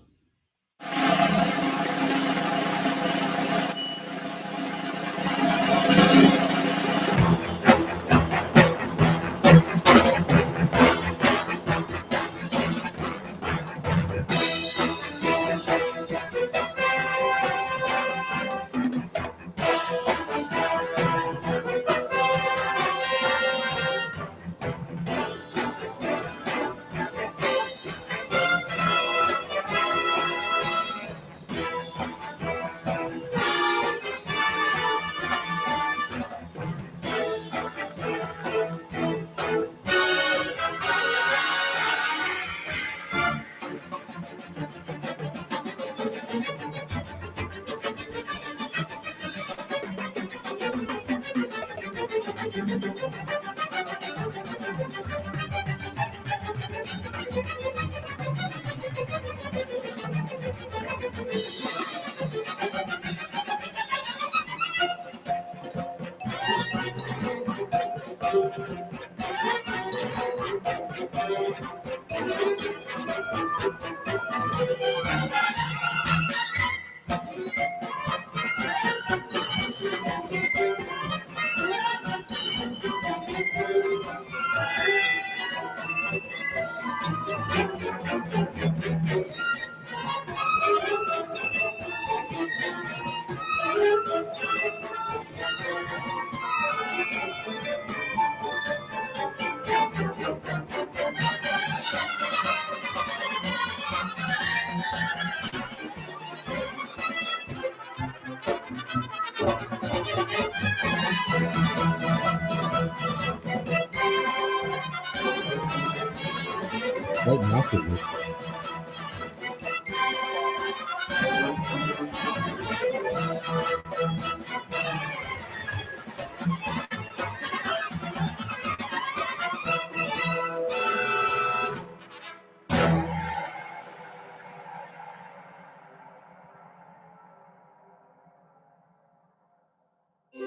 Quite massive.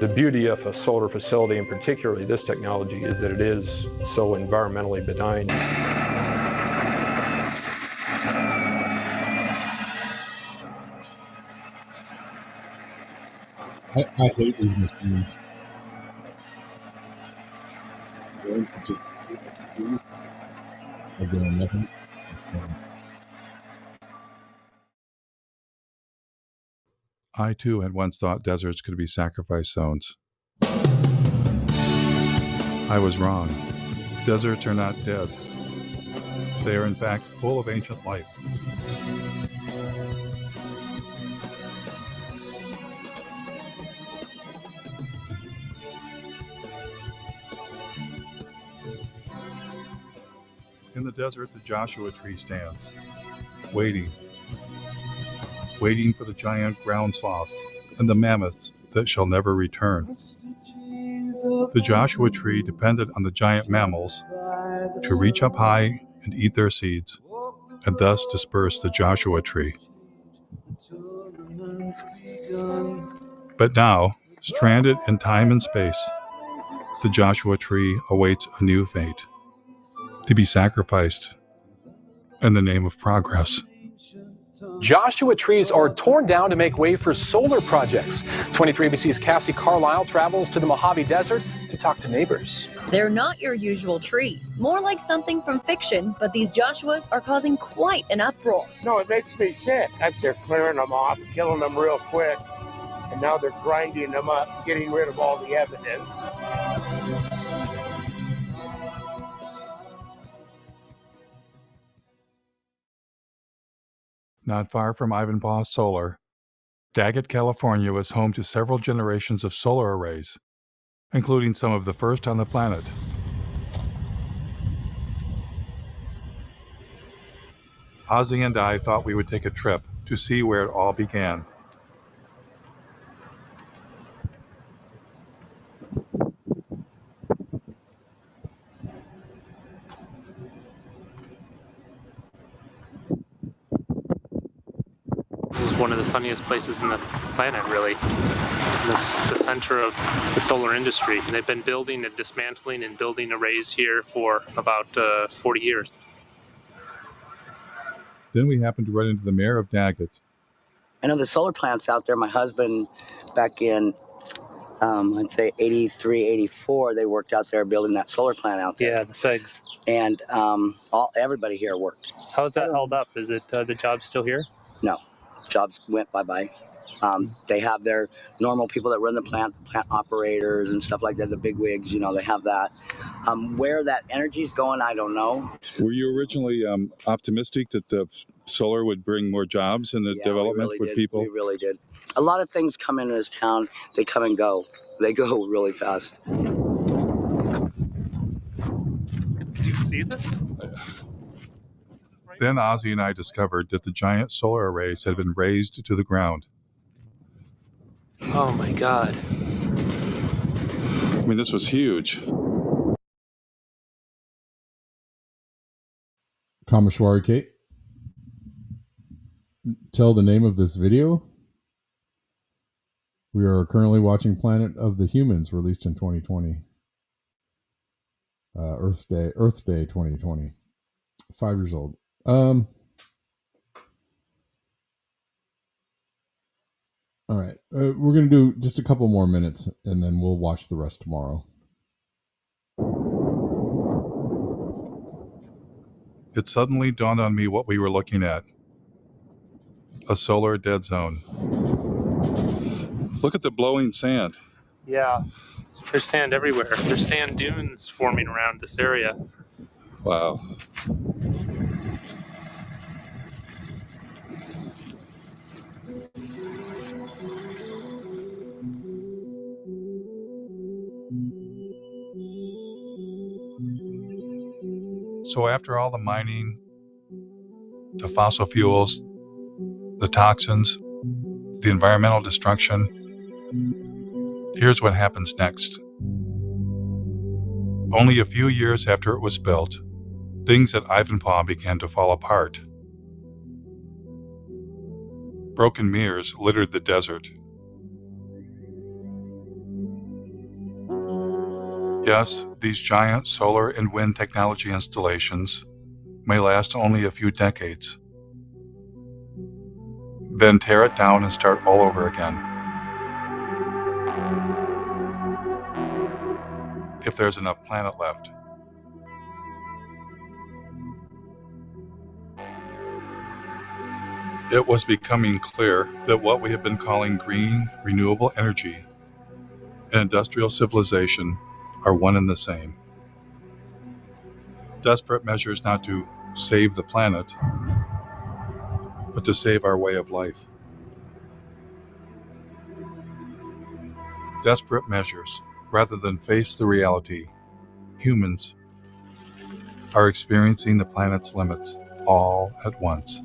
The beauty of a solar facility, and particularly this technology, is that it is so environmentally benign. I hate these machines. Just are doing nothing. So. I too had once thought deserts could be sacrifice zones. I was wrong. Deserts are not dead. They are in fact full of ancient life. In the desert, the Joshua tree stands, waiting for the giant ground sloths and the mammoths that shall never return. The Joshua tree depended on the giant mammals to reach up high and eat their seeds, and thus disperse the Joshua tree. But now, stranded in time and space, the Joshua tree awaits a new fate, to be sacrificed in the name of progress. Joshua trees are torn down to make way for solar projects. 23ABC's Cassie Carlisle travels to the Mojave Desert to talk to neighbors. They're not your usual tree, more like something from fiction, but these Joshuas are causing quite an uproar. No, it makes me sick. They're clearing them off, killing them real quick, and now they're grinding them up, getting rid of all the evidence. Not far from Ivanpah Solar, Daggett, California was home to several generations of solar arrays, including some of the first on the planet. Ozzy and I thought we would take a trip to see where it all began. This is one of the sunniest places in the planet, really. This the center of the solar industry. And they've been building and dismantling and building arrays here for about 40 years. Then we happened to run into the mayor of Daggett. I know the solar plants out there. My husband, back in, I'd say 83, 84, they worked out there building that solar plant out there. Yeah, the SEGs. And everybody here worked. How is that held up? Is it the job still here? No, jobs went bye-bye. They have their normal people that run the plant operators and stuff like that, the big wigs, they have that. Where that energy's going, I don't know. Were you originally optimistic that the solar would bring more jobs in the development with people? We really did. A lot of things come into this town, they come and go. They go really fast. Did you see this? Then Ozzy and I discovered that the giant solar arrays had been razed to the ground. Oh my God. I mean, this was huge. Kameshwari Kate, tell the name of this video. We are currently watching Planet of the Humans, released in 2020. Earth Day 2020. 5 years old. All right. We're going to do just a couple more minutes, and then we'll watch the rest tomorrow. It suddenly dawned on me what we were looking at. A solar dead zone. Look at the blowing sand. Yeah, there's sand everywhere. There's sand dunes forming around this area. Wow. So after all the mining, the fossil fuels, the toxins, the environmental destruction, here's what happens next. Only a few years after it was built, things at Ivanpah began to fall apart. Broken mirrors littered the desert. Yes, these giant solar and wind technology installations may last only a few decades. Then tear it down and start all over again. If there's enough planet left. It was becoming clear that what we have been calling green, renewable energy and industrial civilization are one and the same. Desperate measures not to save the planet, but to save our way of life. Desperate measures, rather than face the reality, humans are experiencing the planet's limits all at once.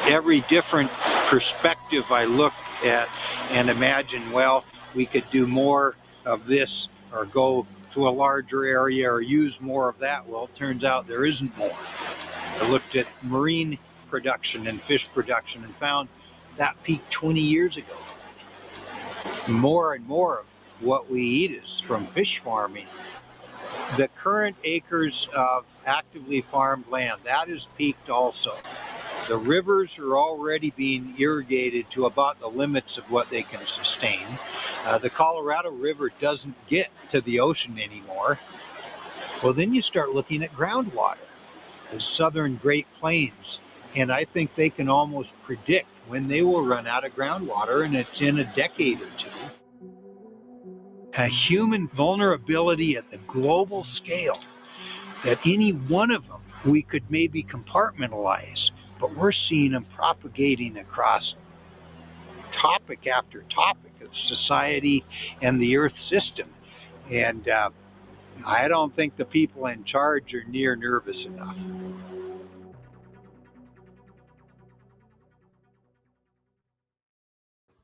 Every different perspective I look at and imagine, well, we could do more of this or go to a larger area or use more of that. Well, it turns out there isn't more. I looked at marine production and fish production and found that peaked 20 years ago. More and more of what we eat is from fish farming. The current acres of actively farmed land, that is peaked also. The rivers are already being irrigated to about the limits of what they can sustain. The Colorado River doesn't get to the ocean anymore. Well, then you start looking at groundwater, the southern Great Plains, and I think they can almost predict when they will run out of groundwater, and it's in a decade or two. A human vulnerability at the global scale, that any one of them we could maybe compartmentalize, but we're seeing them propagating across topic after topic of society and the Earth system. And I don't think the people in charge are near nervous enough.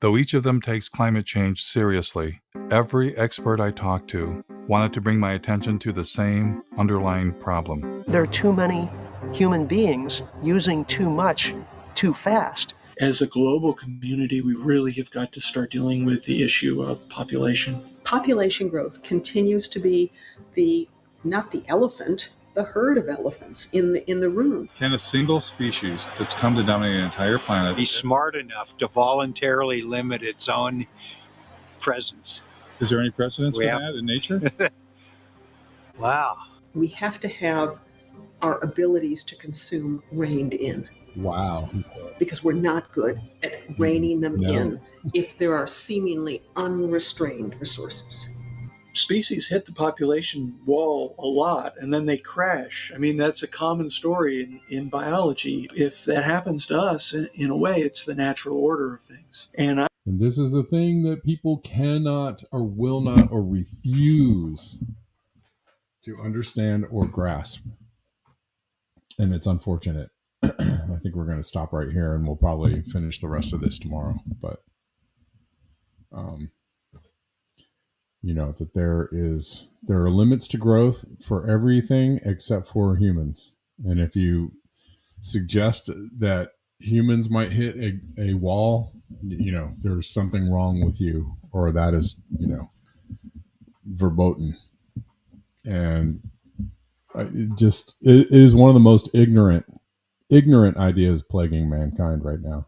Though each of them takes climate change seriously, every expert I talked to wanted to bring my attention to the same underlying problem. There are too many human beings using too much too fast. As a global community, we really have got to start dealing with the issue of population. Population growth continues to be not the elephant, the herd of elephants in the room. Can a single species that's come to dominate an entire planet be smart enough to voluntarily limit its own presence? Is there any precedence for that in nature? Wow. We have to have our abilities to consume reined in. Wow. Because we're not good at reining them in if there are seemingly unrestrained resources. Species hit the population wall a lot and then they crash. I mean, that's a common story in biology. If that happens to us, in a way, it's the natural order of things. And this is the thing that people cannot or will not or refuse to understand or grasp. And it's unfortunate. I think we're going to stop right here and we'll probably finish the rest of this tomorrow. But, you know, that there are limits to growth for everything except for humans. And if you suggest that humans might hit a wall, you know, there's something wrong with you, or that is, you know, verboten. And it is one of the most ignorant ideas plaguing mankind right now.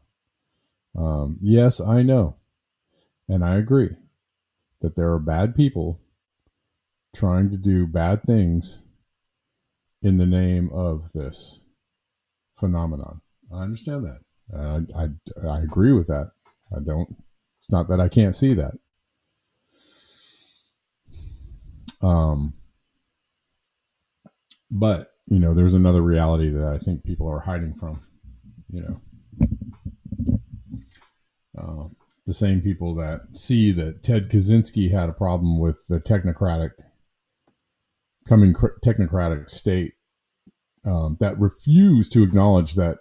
Yes, I know. And I agree that there are bad people trying to do bad things in the name of this phenomenon. I understand that. I agree with that. It's not that I can't see that. But, you know, there's another reality that I think people are hiding from, you know. The same people that see that Ted Kaczynski had a problem with the technocratic state that refuse to acknowledge that,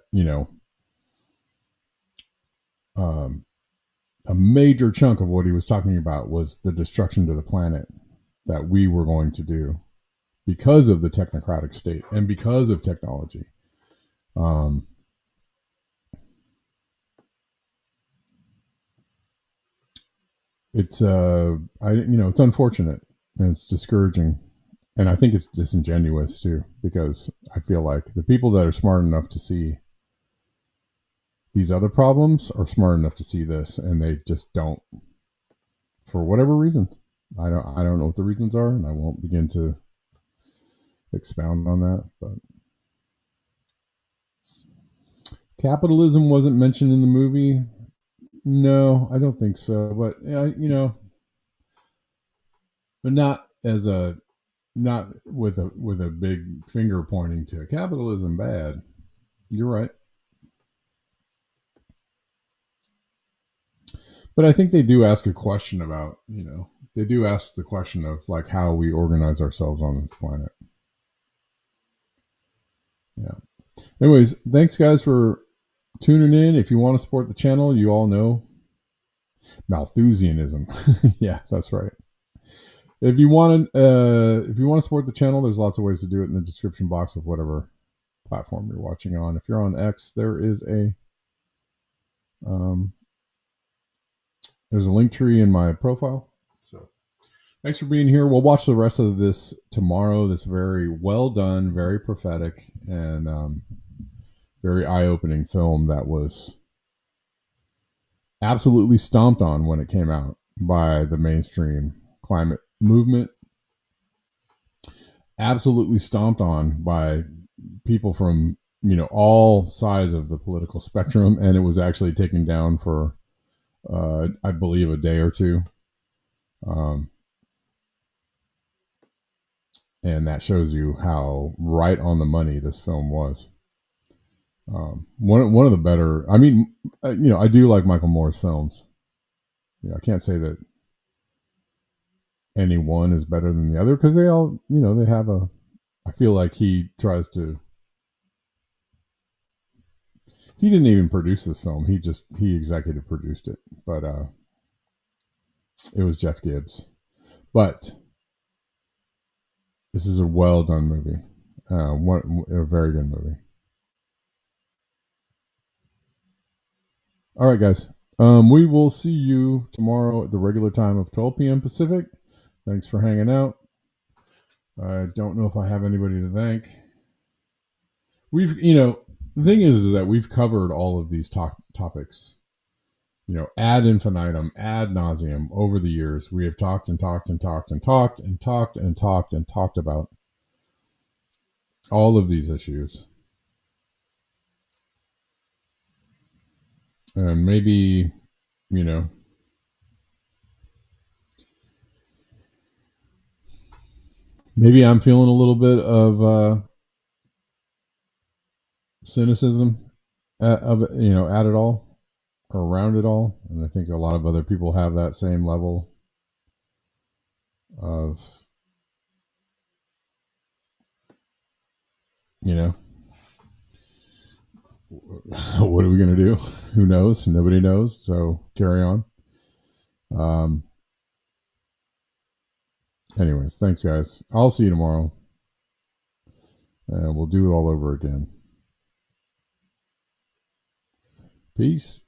a major chunk of what he was talking about was the destruction to the planet that we were going to do because of the technocratic state and because of technology. It's it's unfortunate and it's discouraging, and I think it's disingenuous too, because I feel like the people that are smart enough to see these other problems are smart enough to see this, and they just don't, for whatever reason. I don't know what the reasons are, and I won't begin to expound on that. But capitalism wasn't mentioned in the movie. No, I don't think so. But but not with a big finger pointing to capitalism bad. You're right. But I think they do ask a question about, they do ask the question of like how we organize ourselves on this planet. Yeah. Anyways, thanks guys for tuning in. If you want to support the channel, you all know Malthusianism. Yeah, that's right. If you want to support the channel, there's lots of ways to do it in the description box of whatever platform you're watching on. If you're on X, there's a link tree in my profile. So thanks for being here. We'll watch the rest of this tomorrow. This very well done, very prophetic, and very eye-opening film that was absolutely stomped on when it came out by the mainstream climate movement. Absolutely stomped on by people from, all sides of the political spectrum. And it was actually taken down for I believe a day or two. And that shows you how right on the money this film was. One of the better, I do like Michael Moore's films. I can't say that any one is better than the other, because they all, they have I feel like he didn't even produce this film. He executive produced it, but it was Jeff Gibbs. But this is a well done movie. A very good movie. All right, guys. We will see you tomorrow at the regular time of 12 p.m. Pacific. Thanks for hanging out. I don't know if I have anybody to thank. The thing is that we've covered all of these topics, ad infinitum, ad nauseum over the years. We have talked and talked and talked and talked and talked and talked and talked about all of these issues. And maybe, maybe I'm feeling a little bit of cynicism at it all, or around it all, and I think a lot of other people have that same level of what are we going to do? Who knows? Nobody knows. So carry on. Anyways, thanks guys. I'll see you tomorrow, and we'll do it all over again. Peace.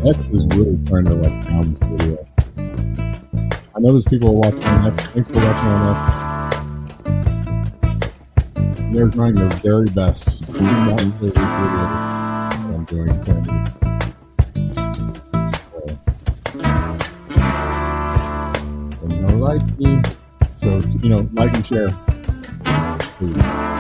X is really trying to down this video. I know there's people watching on X. Thanks for watching on X. They're trying their very best to not release this video. doing things. So, like me. So, like and share. Please.